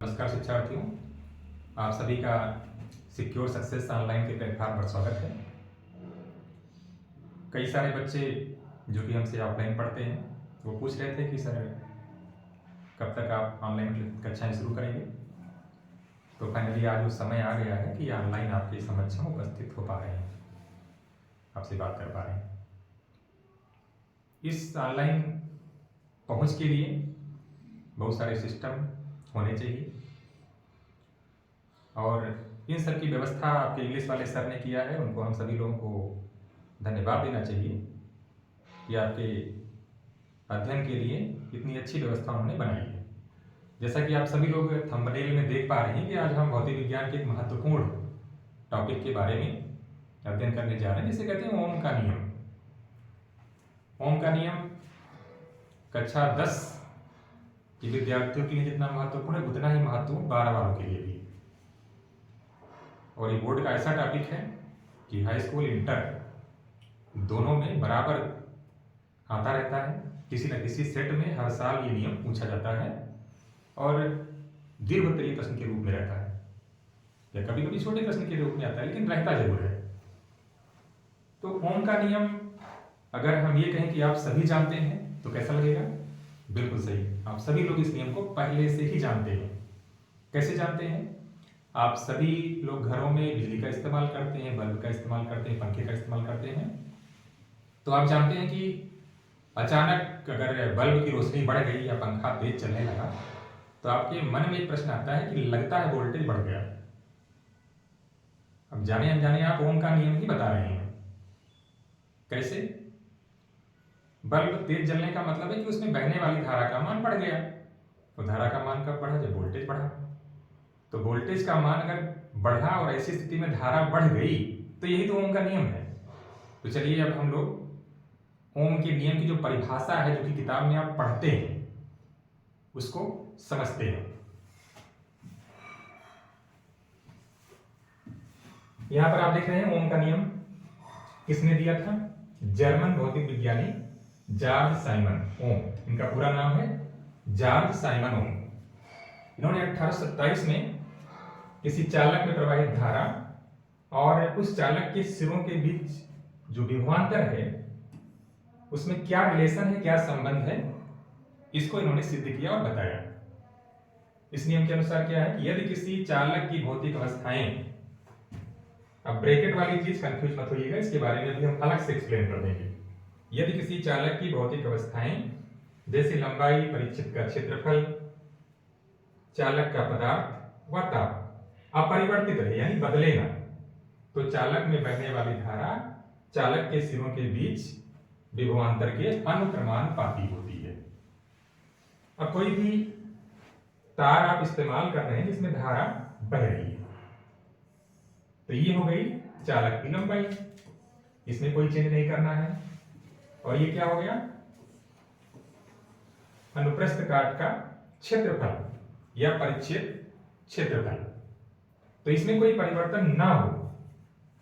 नमस्कार शिक्षार्थियों, आप सभी का सिक्योर सक्सेस ऑनलाइन के प्लेटफॉर्म पर स्वागत है। कई सारे बच्चे जो कि हमसे ऑफलाइन पढ़ते हैं वो पूछ रहे थे कि सर कब तक आप ऑनलाइन कक्षाएं शुरू करेंगे। तो फाइनली आज वो समय आ गया है कि ऑनलाइन आपके समक्ष हम उपस्थित हो पा रहे हैं, आपसे बात कर पा रहे हैं। इस ऑनलाइन पहुंच के लिए बहुत सारे सिस्टम होने चाहिए और इन सब की व्यवस्था आपके इंग्लिश वाले सर ने किया है। उनको हम सभी लोगों को धन्यवाद देना चाहिए कि आपके अध्ययन के लिए इतनी अच्छी व्यवस्था उन्होंने बनाई है। जैसा कि आप सभी लोग थंबनेल में देख पा रहे हैं कि आज हम भौतिक विज्ञान के एक महत्वपूर्ण टॉपिक के बारे में अध्ययन करने जा रहे हैं, जिसे कहते हैं ओम का नियम। ओम का नियम कक्षा 10 के विद्यार्थियों के लिए जितना महत्वपूर्ण है उतना ही महत्वपूर्ण 12 वालों के लिए भी। और ये बोर्ड का ऐसा टॉपिक है कि हाई स्कूल इंटर दोनों में बराबर आता रहता है। किसी न किसी सेट में हर साल ये नियम पूछा जाता है और दीर्घ उत्तरीय प्रश्न के रूप में रहता है या कभी कभी छोटे प्रश्न के रूप में आता है, लेकिन रहता जरूर है। तो ओम का नियम अगर हम ये कहें कि आप सभी जानते हैं तो कैसा लगेगा? बिल्कुल सही, आप सभी लोग इस नियम को पहले से ही जानते हैं। कैसे जानते हैं? आप सभी लोग घरों में बिजली का इस्तेमाल करते हैं, बल्ब का इस्तेमाल करते हैं, पंखे का इस्तेमाल करते हैं। तो आप जानते हैं कि अचानक अगर बल्ब की रोशनी बढ़ गई या पंखा तेज चलने लगा तो आपके मन में एक प्रश्न आता है कि लगता है वोल्टेज बढ़ गया। अब जाने अनजाने आप ओम का नियम ही बता रहे हैं। कैसे? बल्ब तेज जलने का मतलब है कि उसमें बहने वाली धारा का मान बढ़ गया। तो धारा का मान कब बढ़ा? जब वोल्टेज बढ़ा। तो वोल्टेज का मान अगर बढ़ा और ऐसी स्थिति में धारा बढ़ गई तो यही तो ओम का नियम है। तो चलिए अब हम लोग ओम के नियम की जो परिभाषा है, जो कि किताब में आप पढ़ते हैं, उसको समझते हैं। यहां पर आप देख रहे हैं ओम का नियम किसने दिया था? जर्मन भौतिक विज्ञानी जॉर्ज साइमन ओम। इनका पूरा नाम है जॉर्ज साइमन ओम। इन्होंने 1827 में किसी चालक में प्रवाहित धारा और उस चालक के सिरों के बीच जो विभवांतर है उसमें क्या रिलेशन है, क्या संबंध है, इसको इन्होंने सिद्ध किया और बताया। इस नियम के अनुसार क्या है कि यदि किसी चालक की भौतिक अवस्थाएं, अब ब्रैकेट वाली चीज कंफ्यूज मत होइएगा, इसके बारे में भी हम अलग से एक्सप्लेन कर देंगे। यदि किसी चालक की भौतिक अवस्थाएं जैसे लंबाई, परिचित का क्षेत्रफल, चालक का पदार्थ व ताप अपरिवर्तित रहे यानी बदले ना, तो चालक में बहने वाली धारा चालक के सिरों के बीच विभवांतर के अनुक्रमानुपाती होती है। अब कोई भी तार आप इस्तेमाल कर रहे हैं जिसमें धारा बह रही है, तो ये हो गई चालक की लंबाई, इसमें कोई चेंज नहीं करना है। और ये क्या हो गया? अनुप्रस्थ काट का क्षेत्रफल या परिच्छेद क्षेत्रफल। तो इसमें कोई परिवर्तन ना हो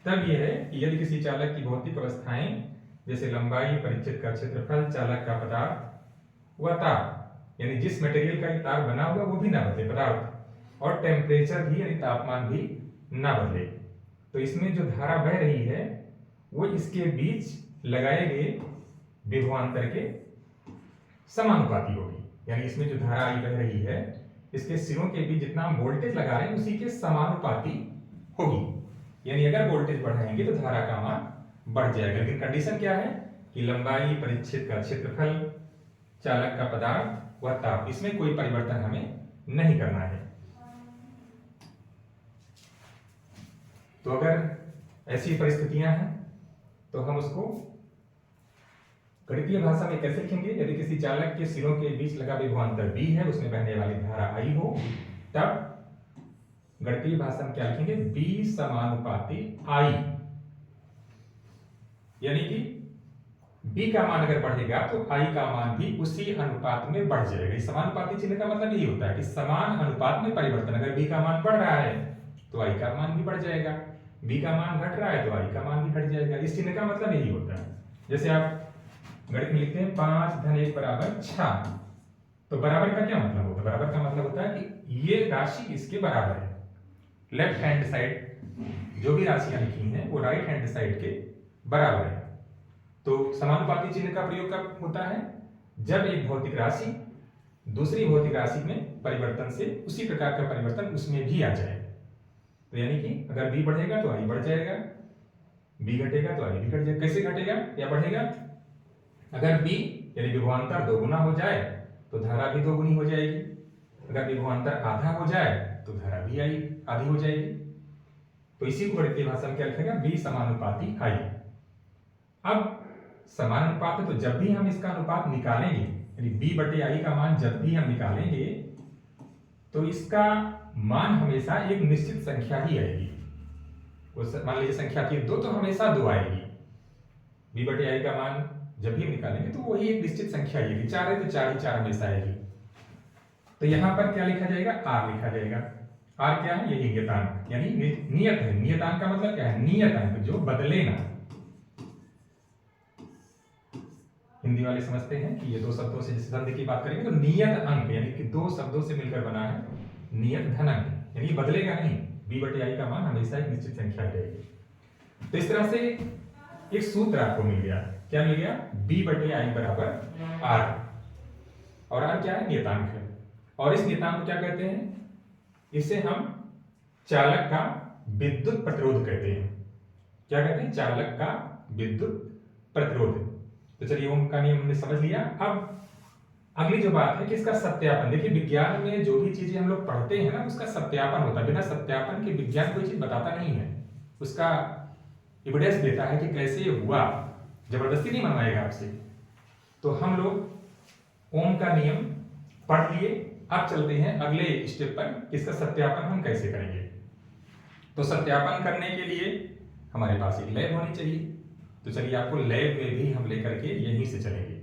तब यह है कि यदि किसी चालक की भौतिक अवस्थाएं जैसे लंबाई, परिच्छेद का क्षेत्रफल, चालक का पदार्थ व ताप यानी जिस मटेरियल का ये तार बना हुआ वो भी ना बदले, पदार्थ, और टेम्परेचर भी यानी तापमान भी ना बदले, तो इसमें जो धारा बह रही है वो इसके बीच लगाए गए विभवांतर के समानुपाती होगी। यानी इसमें जो धारा आई बह रही है इसके सिरों के बीच जितना हम वोल्टेज लगा रहे हैं उसी के समानुपाती होगी। यानी अगर वोल्टेज बढ़ाएंगे तो धारा का मान बढ़ जाएगा। लेकिन कंडीशन क्या है कि लंबाई, परिच्छेद का क्षेत्रफल, चालक का पदार्थ व ताप, इसमें कोई परिवर्तन हमें नहीं करना है। तो अगर ऐसी परिस्थितियां हैं तो हम उसको गणितीय भाषा में कैसे लिखेंगे? यदि किसी चालक के सिरों के बीच लगा विभवांतर B है, उसमें बहने वाली धारा I हो, तब गणितीय भाषा में क्या लिखेंगे? B समानुपाती I। यानी कि B का मान अगर बढ़ेगा तो I का मान भी उसी अनुपात में बढ़ जाएगा। इस समानुपाती चिन्ह का मतलब यही होता है कि समान अनुपात में परिवर्तन। अगर B का मान बढ़ रहा है तो I का मान भी बढ़ जाएगा, B का मान घट रहा है तो I का मान भी घट जाएगा। इस चिन्ह का मतलब यही होता है। जैसे आप गणित में लिखते हैं 5 धन 1 बराबर 6, तो बराबर का क्या मतलब होता है? बराबर का मतलब होता है कि ये राशि इसके बराबर है। लेफ्ट हैंड साइड जो भी राशियां लिखी हैं वो राइट हैंड साइड के बराबर है। तो समानुपाती चिन्ह का प्रयोग कब होता है? जब एक भौतिक राशि दूसरी भौतिक राशि में परिवर्तन से उसी प्रकार का परिवर्तन उसमें भी आ जाए। तो यानी कि अगर b बढ़ेगा तो i बढ़ जाएगा, b घटेगा तो i भी घट जाएगा। कैसे घटेगा या बढ़ेगा? अगर b यानी विभवांतर दोगुना हो जाए तो धारा भी दोगुनी हो जाएगी। अगर विभवांतर आधा हो जाए तो धारा भी आधी हो जाएगी। तो इसी को गणितीय भाषा में क्या लिखेगा? b समानुपाती i। अब समानुपात है तो जब भी हम इसका अनुपात निकालेंगे, यानी b बटे i का मान जब भी हम निकालेंगे तो इसका मान हमेशा एक निश्चित संख्या ही आएगी। मान लीजिए संख्या थी 2 तो हमेशा 2 आएगी। b बटे i का मान जब भी हम निकालेंगे तो वही एक निश्चित संख्या आएगी। 4 है तो 4 ही 4 हमेशा आएगी। तो यहां पर क्या लिखा जाएगा? r लिखा जाएगा। r क्या है? यही नियतांक, यानी नियत है। नियतांक का मतलब क्या है? नियत अंक, जो बदले ना। हिंदी वाले समझते हैं कि ये दो शब्दों से जैसे संधि की बात करेंगे तो नियत अंक यानी कि दो शब्दों से मिलकर बना है नियत धन अंक, यानी बदलेगा नहीं। b बटे i का मान हमेशा एक निश्चित संख्या रहेगी। तो इस तरह से एक सूत्र आपको मिल गया। क्या मिल गया? b बटे i बराबर r, और r क्या है? नियतांक है। और इस नियतांक को क्या कहते हैं? इसे हम चालक का विद्युत प्रतिरोध कहते हैं। क्या कहते हैं? चालक का विद्युत प्रतिरोध। तो चलिए ओम का नियम हमने समझ लिया। अब अगली जो बात है कि इसका सत्यापन। देखिए विज्ञान में जो भी चीजें हम लोग पढ़ते हैं ना उसका सत्यापन होता है। बिना सत्यापन के विज्ञान कोई चीज बताता नहीं है, उसका एविडेंस देता है कि कैसे ये हुआ, जबरदस्ती नहीं मनवाएगा आपसे। तो हम लोग ओम का नियम पढ़ लिए। अब चलते हैं अगले स्टेप पर कि इसका सत्यापन हम कैसे करेंगे। तो सत्यापन करने के लिए हमारे पास एक लैब होनी चाहिए। तो चलिए आपको लैब में भी हम लेकर के यहीं से चलेंगे।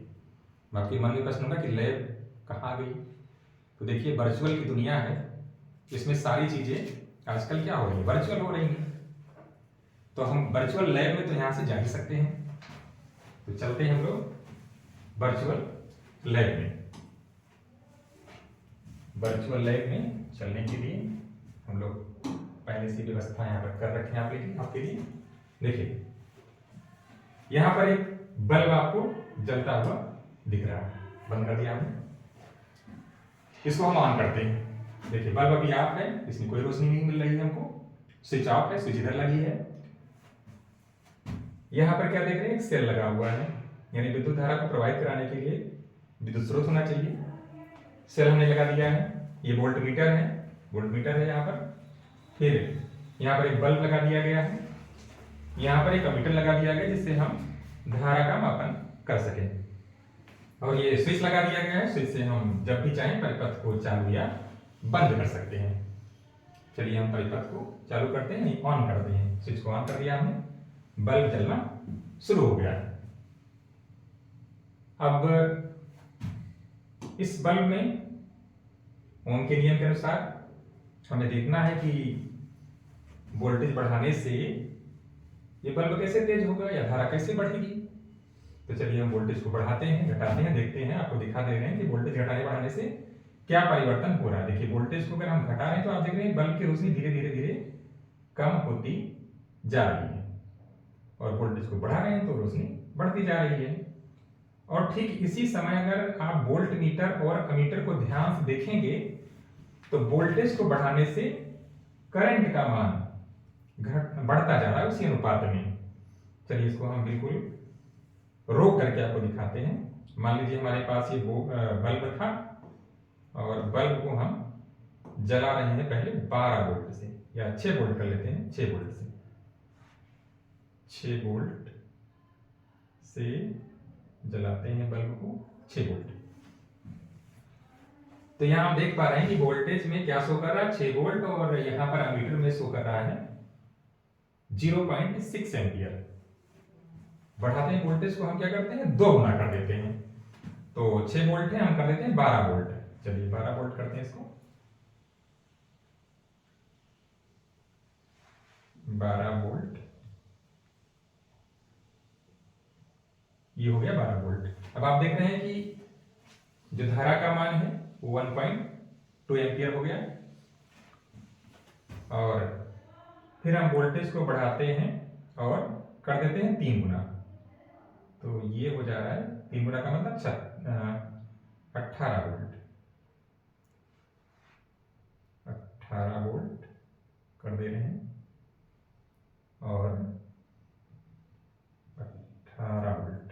मैं आपके मन में प्रश्न होगा कि लैब कहाँ गई? तो देखिए वर्चुअल की दुनिया है, इसमें सारी चीजें आजकल क्या हो रही है? वर्चुअल हो रही हैं। तो हम वर्चुअल लैब में तो यहाँ से जा ही सकते हैं। तो चलते हैं हम लोग वर्चुअल लैब में। वर्चुअल लैब में चलने के लिए हम लोग पहले से व्यवस्था यहाँ पर कर रखे हैं आपके लिए। देखिए यहाँ पर एक बल्ब आपको जलता हुआ दिख रहा है, बंद कर दिया हमने। इसको हम ऑन करते हैं। देखिए बल्ब अभी ऑफ है, इसमें कोई रोशनी नहीं मिल रही है हमको। स्विच ऑफ है, स्विच इधर लगी है। यहाँ पर क्या देख रहे हैं? एक सेल लगा हुआ है, यानी विद्युत धारा को प्रवाहित कराने के लिए विद्युत स्रोत होना चाहिए। सेल हमने लगा दिया है। ये वोल्ट मीटर है, वोल्ट मीटर है यहाँ पर। फिर यहाँ पर एक बल्ब लगा दिया गया है। यहाँ पर एक अमीटर लगा दिया गया जिससे हम धारा का मापन कर सकें। और ये स्विच लगा दिया गया है, स्विच से हम जब भी चाहें परिपथ को चालू या बंद कर सकते हैं। चलिए हम परिपथ को चालू करते हैं, ऑन करते हैं। स्विच को ऑन कर दिया हमने, बल्ब जलना शुरू हो गया। अब इस बल्ब में ओम के नियम के अनुसार हमें देखना है कि वोल्टेज बढ़ाने से ये बल्ब कैसे तेज होगा या धारा कैसे बढ़ेगी। तो चलिए हम वोल्टेज को बढ़ाते हैं, घटाते हैं, देखते हैं। आपको दिखा दे रहे हैं कि वोल्टेज घटाने बढ़ाने से क्या परिवर्तन हो रहा है। देखिए वोल्टेज को अगर हम घटा रहे हैं तो आप देख रहे हैं बल्ब की रोशनी धीरे धीरे धीरे कम होती जा रही है, और वोल्टेज को बढ़ा रहे हैं तो रोशनी बढ़ती जा रही है। और ठीक इसी समय अगर आप वोल्ट मीटर और अमीटर को ध्यान से देखेंगे तो वोल्टेज को बढ़ाने से करंट का मान बढ़ता जा रहा है उसी अनुपात में। चलिए इसको हम बिल्कुल रोक करके आपको दिखाते हैं। मान लीजिए हमारे पास ये बल्ब था और बल्ब को हम जला रहे हैं पहले 12 वोल्ट से, या 6 वोल्ट कर लेते हैं, 6 वोल्ट से। 6 वोल्ट से जलाते हैं बल्ब को, 6 वोल्ट। तो यहां हम देख पा रहे हैं कि वोल्टेज में क्या शो कर रहा है? 6 वोल्ट, और यहां पर अमीटर में शो कर रहा है 0.6 एम्पियर। बढ़ाते हैं वोल्टेज को, हम क्या करते हैं? 2 गुना कर देते हैं। तो 6 वोल्ट है, हम कर देते हैं 12 वोल्ट। चलिए 12 वोल्ट करते हैं इसको। 12 वोल्ट, ये हो गया 12 वोल्ट। अब आप देख रहे हैं कि जो धारा का मान है वो 1.2 एम्पियर हो गया। और फिर हम वोल्टेज को बढ़ाते हैं और कर देते हैं 3 गुना। तो ये हो जा रहा है 3 गुना का मतलब 18 वोल्ट। 18 वोल्ट कर दे रहे हैं और 18 वोल्ट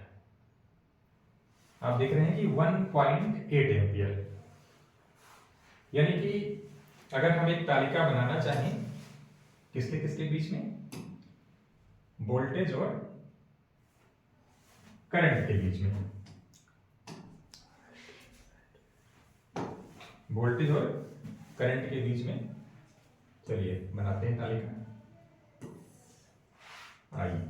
आप देख रहे हैं कि 1.8 एम्पियर। यानी कि अगर हम एक तालिका बनाना चाहें किसके किसके बीच में, वोल्टेज और करंट के बीच में, वोल्टेज और करंट के बीच में, चलिए बनाते हैं तालिका। आइए,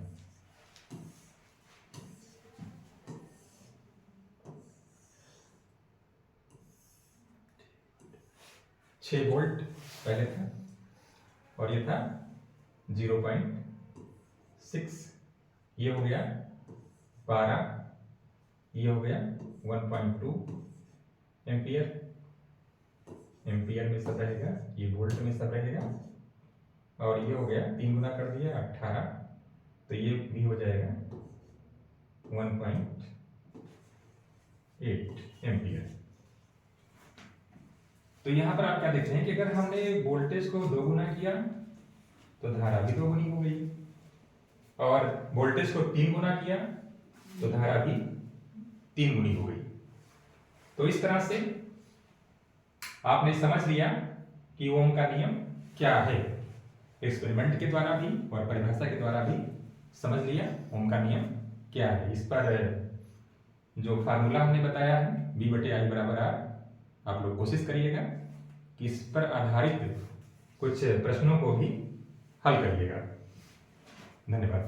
छह वोल्ट पहले था और ये था 0.6, ये हो गया 12, ये हो गया 1.2 एम्पियर। एम्पियर में सब रहेगा, ये वोल्ट में सब रहेगा। और ये हो गया 3 गुना कर दिया 18, तो ये भी हो जाएगा 1.8 एम्पियर। तो यहां पर आप क्या देखते हैं कि अगर हमने वोल्टेज को 2 गुना किया तो धारा भी 2 गुनी हो गई, और वोल्टेज को 3 गुना किया तो धारा भी 3 गुनी हो गई। तो इस तरह से आपने समझ लिया कि ओम का नियम क्या है। एक्सपेरिमेंट के द्वारा भी और परिभाषा के द्वारा भी समझ लिया ओम का नियम क्या है। इस पर जो फार्मूला हमने बताया है V/I बराबर R, आप लोग कोशिश करिएगा कि इस पर आधारित कुछ प्रश्नों को भी हल करिएगा। धन्यवाद।